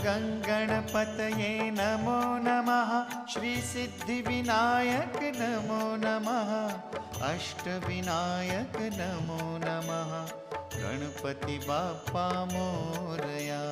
गणपतये नमो नमः। श्री सिद्धिविनायक नमो नमः। अष्टविनायक नमो नमः। गणपति बाप्पा मोरया।